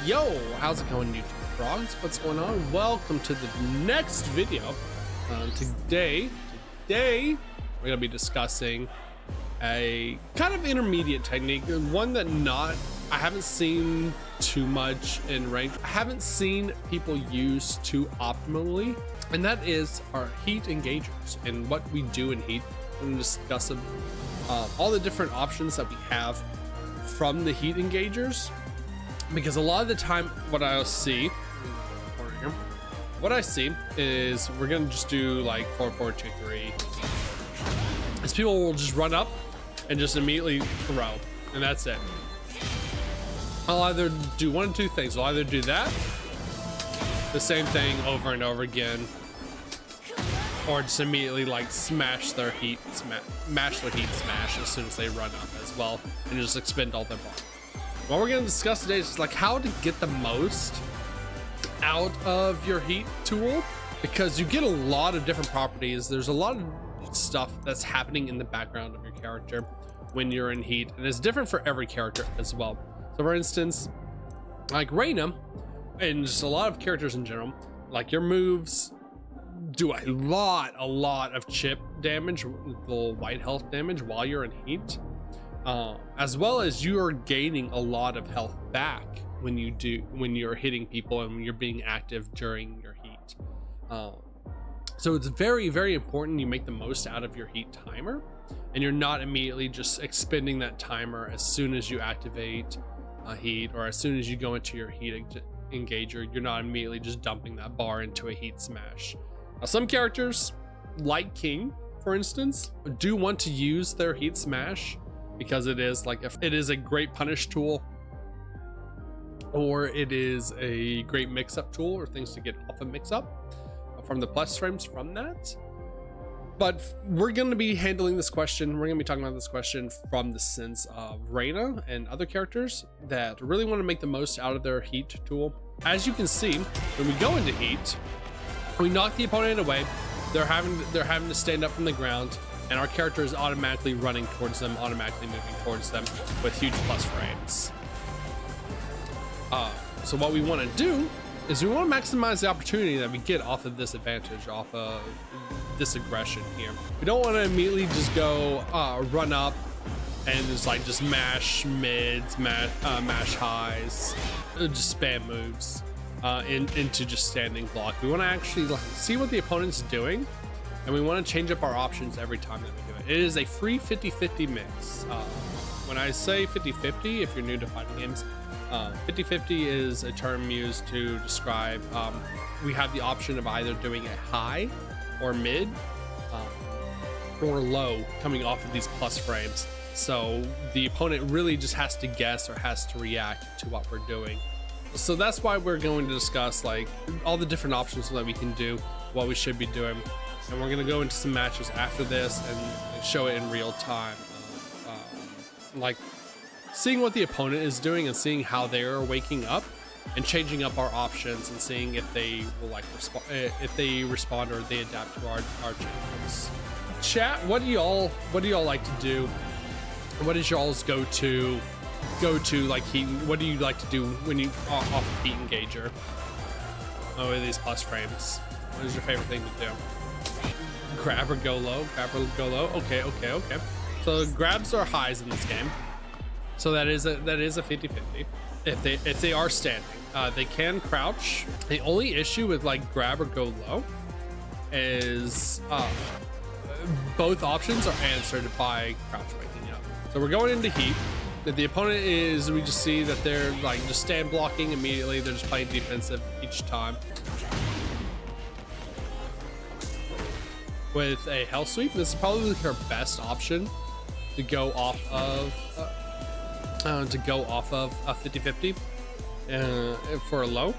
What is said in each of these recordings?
Yo, how's it going, YouTube frogs? What's going on? Welcome to the next video. Today we're gonna be discussing a kind of intermediate technique, one that I haven't seen too much in ranked. I haven't seen people use too optimally, and that is our heat engagers and what we do in heat. We're gonna discuss all the different options that we have from the heat engagers, because a lot of the time what I see is we're gonna just do like 4-4-2-3, as people will just run up and just immediately throw, and that's it. I'll either do one of two things. I'll either do that, the same thing over and over again, or just immediately like smash their heat smash as soon as they run up as well, and just expend all their bar. What we're going to discuss today is just like how to get the most out of your heat tool, because you get a lot of different properties. There's a lot of stuff that's happening in the background of your character when you're in heat, and it's different for every character as well. So for instance, like Reina, and just a lot of characters in general, like your moves do a lot of chip damage, the white health damage while you're in heat, as well as you are gaining a lot of health back when you're hitting people and when you're being active during your heat. So it's very important you make the most out of your heat timer, and you're not immediately just expending that timer as soon as you activate a heat, or as soon as you go into your heat engager. You're not immediately just dumping that bar into a heat smash. Now, some characters like King, for instance, do want to use their heat smash because it is a great punish tool, or it is a great mix-up tool, or things to get off a mix-up from the plus frames from that. But we're going to be handling this question. We're going to be talking about this question from the sense of Reina and other characters that really want to make the most out of their heat tool. As you can see, when we go into heat, we knock the opponent away. They're having to stand up from the ground, and our character is automatically running towards them, automatically moving towards them with huge plus frames. So what we want to do is we want to maximize the opportunity that we get off of this advantage, off of this aggression here. We don't want to immediately just go run up and just mash mids, mash highs, just spam moves into just standing block. We want to actually see what the opponent's doing, and we want to change up our options every time that we do it. It is a free 50-50 mix. When I say 50-50, if you're new to fighting games, 50-50 is a term used to describe we have the option of either doing a high or mid or low coming off of these plus frames. So the opponent really just has to guess or has to react to what we're doing. So that's why we're going to discuss like all the different options that we can do, what we should be doing, and we're going to go into some matches after this and show it in real time, like seeing what the opponent is doing and seeing how they are waking up, and changing up our options and seeing if they will if they respond or they adapt to our changes. Chat, what do y'all like to do? What is y'all's go to like heat? What do you like to do when you off a heat engager? Oh, with these plus frames, what is your favorite thing to do? Grab or go low? Okay. So grabs are highs in this game, so that is a 50-50 if they are standing. They can crouch. The only issue with like grab or go low is both options are answered by crouch waking up. So we're going into heat. If the opponent is, we just see that they're like just stand blocking immediately. They're just playing defensive each time. With a hell sweep, this is probably her best option to go off of a 50-50 for a low,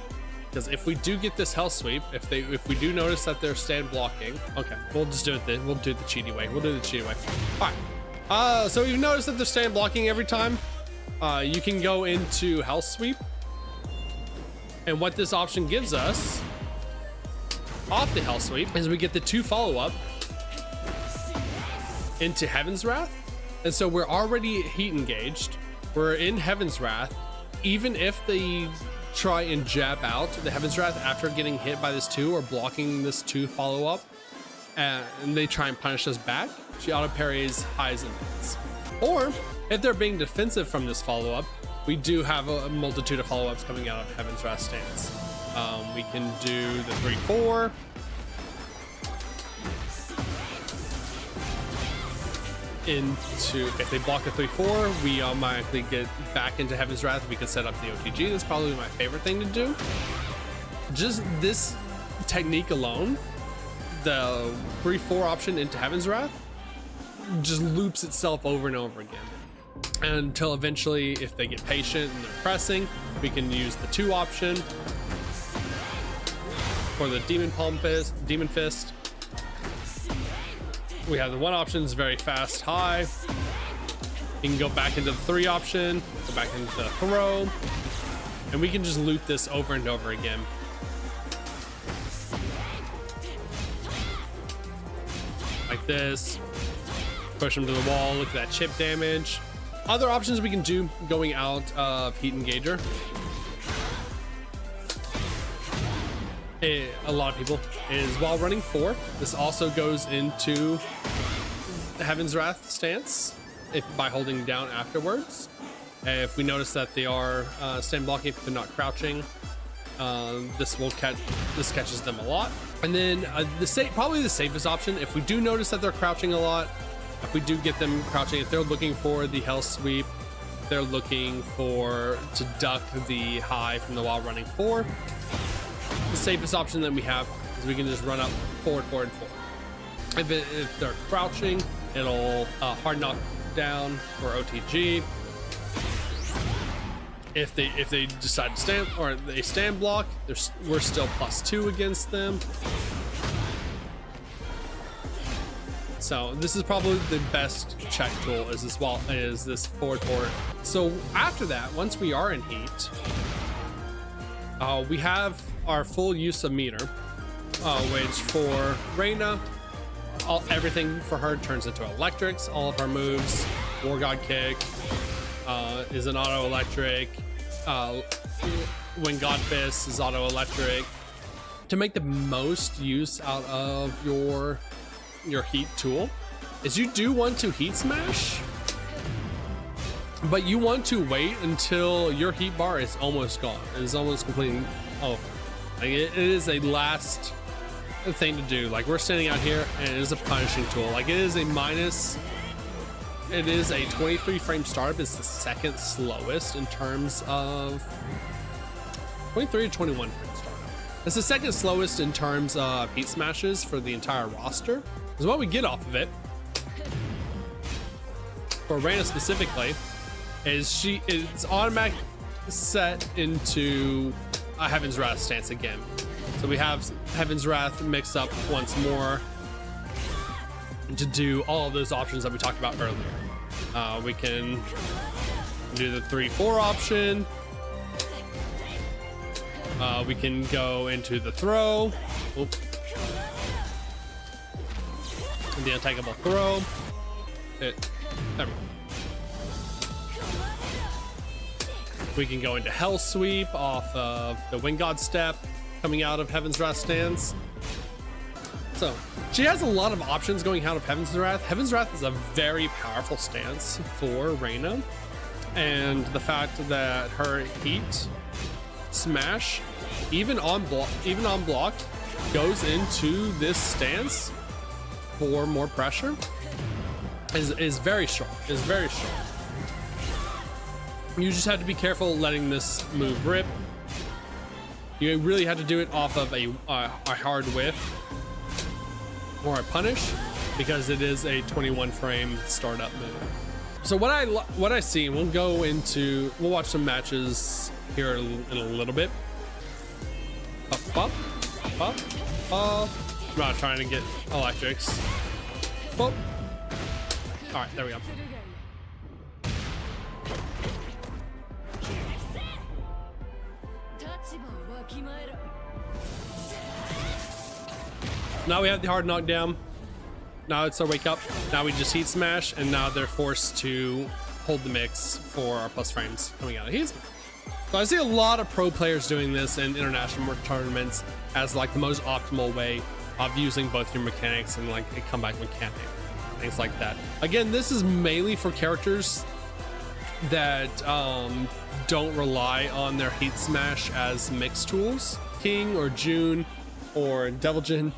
because if we do get this hell sweep, if we do notice that they're stand blocking, okay, we'll just do it. We'll do the cheaty way. All right. So you've noticed that they're stand blocking every time. You can go into hell sweep, and what this option gives us off the hell sweep is we get the 2 follow-up into Heaven's Wrath, and so we're already heat engaged. We're in Heaven's Wrath. Even if the try and jab out the Heaven's Wrath after getting hit by this 2 or blocking this 2 follow-up, and they try and punish us back, she auto parries highs and mids. Or if they're being defensive from this follow-up, we do have a multitude of follow-ups coming out of Heaven's Wrath stance. We can do the 3-4. Into, if they block a 3-4, we automatically get back into Heaven's Wrath. We could set up the OTG. That's probably my favorite thing to do. Just this technique alone, the 3-4 option into Heaven's Wrath just loops itself over and over again until eventually, if they get patient and they're pressing, we can use the 2 option for the Demon Fist. We have the 1 option is very fast high. You can go back into the 3 option, go back into the throw, and we can just loop this over and over again. Like this, push them to the wall, look at that chip damage. Other options we can do going out of Heat Engager. A lot of people is while running 4. This also goes into Heaven's Wrath stance by holding down afterwards. If we notice that they are stand blocking, if they're not crouching, this catches them a lot. And then probably the safest option, if we do notice that they're crouching a lot, if we do get them crouching, if they're looking for the hell sweep, they're looking to duck the high from the while running 4. The safest option that we have is we can just run up forward. If they're crouching, it'll hard knock down or OTG. If they decide to stand or they stand block, we're still +2 against them. So this is probably the best check tool is this forward. So after that, once we are in heat, we have our full use of meter, which for Reina, everything for her turns into electrics. All of her moves, War God Kick is an auto electric. When God Fist is auto electric. To make the most use out of your heat tool is you do want to heat smash, but you want to wait until your heat bar is almost gone. It is almost completely over. Like it is a last thing to do. Like we're standing out here and it is a punishing tool. Like it is a 23 frame startup. It's the second slowest in terms of 23 to 21 frame startup. It's the second slowest in terms of heat smashes for the entire roster. Because what we get off of it for Reina specifically is it's automatic set into a Heaven's Wrath stance again. So we have Heaven's Wrath mixed up once more to do all of those options that we talked about earlier. We can do the 3-4 option. We can go into the throw. Oops. The untagable throw. There we go. We can go into Hell Sweep off of the Wind God Step coming out of Heaven's Wrath stance. So she has a lot of options going out of Heaven's Wrath. Heaven's Wrath is a very powerful stance for Reina, and the fact that her heat smash, even on block, goes into this stance for more pressure is very strong. Is very strong. You just have to be careful letting this move rip. You really have to do it off of a hard whiff or a punish, because it is a 21 frame startup move. So what I see, we'll watch some matches here in a little bit. Up. I'm not trying to get electrics. All right, there we go. Now we have the hard knockdown. Now it's a wake up. Now we just heat smash, and now they're forced to hold the mix for our plus frames coming out of heat. So I see a lot of pro players doing this in international tournaments as like the most optimal way of using both your mechanics and like a comeback mechanic, things like that. Again, this is mainly for characters that don't rely on their heat smash as mix tools. King or June or Devil Jin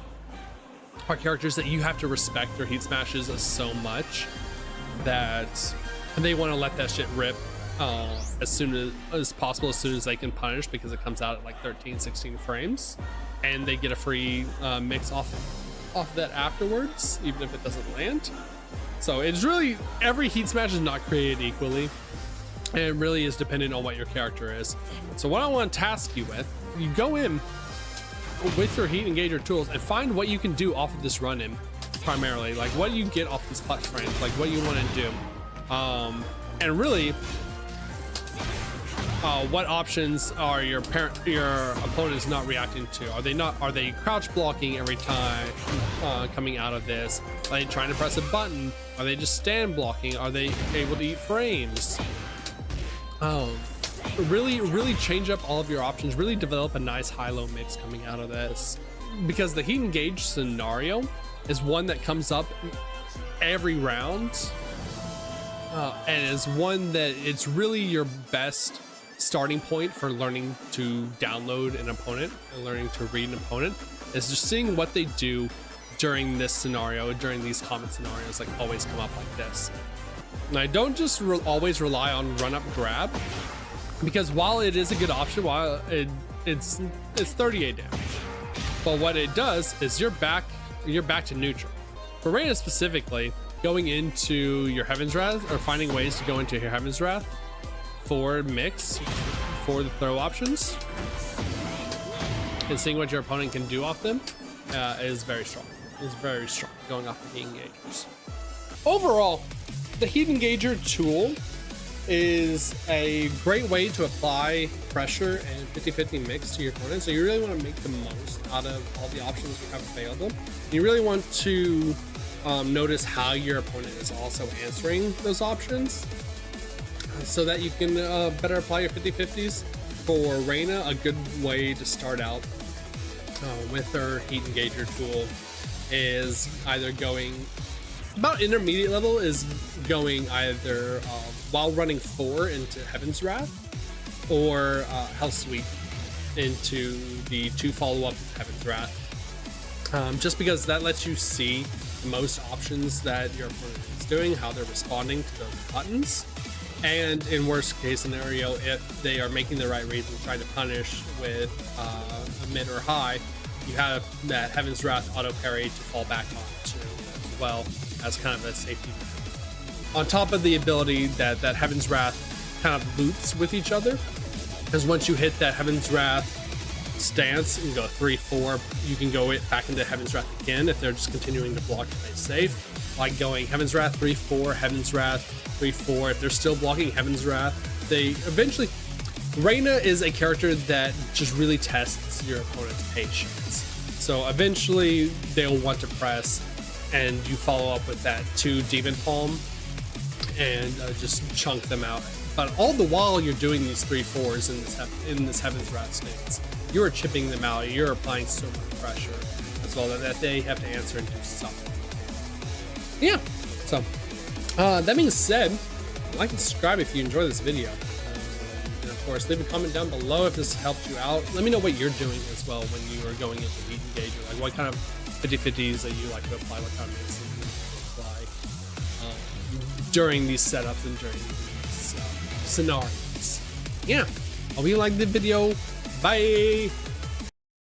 are characters that you have to respect their heat smashes so much that they want to let that shit rip as soon as possible, as soon as they can punish, because it comes out at like 13-16 frames and they get a free mix off of that afterwards, even if it doesn't land. So it's really, every heat smash is not created equally, and it really is dependent on what your character is. So what I want to task you with, you go in with your heat engager tools and find what you can do off of this run-in primarily, like what you get off these clutch frames, like what you want to do, and really what options are your opponents not reacting to? Are they crouch blocking every time coming out of this? Are they trying to press a button? Are they just stand blocking? Are they able to eat frames? Really change up all of your options, really develop a nice high-low mix coming out of this, because the heat engage scenario is one that comes up every round, and is one that it's really your best starting point for learning to download an opponent and learning to read an opponent, is just seeing what they do during this scenario, during these common scenarios, like always come up like this. And I don't just always rely on run up grab, because while it is a good option, while it's 38 damage, but what it does is you're back to neutral. For Reina specifically, going into your Heaven's Wrath, or finding ways to go into your Heaven's Wrath for mix for the throw options and seeing what your opponent can do off them is very strong. Is very strong going off the heat engagers. Overall, the heat engager tool is a great way to apply pressure and 50-50 mix to your opponent. So you really want to make the most out of all the options you have available. You really want to notice how your opponent is also answering those options, so that you can better apply your 50-50s. For Reina, a good way to start out with her heat engager tool is either going about intermediate level, is going either while running 4 into Heaven's Wrath, or Hell Sweep into the 2 follow-up Heaven's Wrath, just because that lets you see most options that your opponent is doing, how they're responding to those buttons. And in worst case scenario, if they are making the right reads and trying to punish with a mid or high, you have that Heaven's Wrath auto parry to fall back on too, as well as kind of a safety net. On top of the ability that Heaven's Wrath kind of loops with each other, because once you hit that Heaven's Wrath stance and go 3-4, you can go back into Heaven's Wrath again if they're just continuing to block to play safe, like going Heaven's Wrath 3-4, Heaven's Wrath 3-4. If they're still blocking Heaven's Wrath, they eventually... Reina is a character that just really tests your opponent's patience. So eventually they'll want to press, and you follow up with that 2 Demon Palm and just chunk them out. But all the while you're doing these 3-4s in this Heaven's Wrath stance, you're chipping them out. You're applying so much pressure as well that they have to answer and do something. Yeah. So that being said, like and subscribe if you enjoy this video. And of course, leave a comment down below if this helped you out. Let me know what you're doing as well when you are going into heat engager. Like what kind of 50-50s that you like to apply, what kind of mixes you like to apply during these setups and during these scenarios. Yeah. Hope you liked the video. Bye.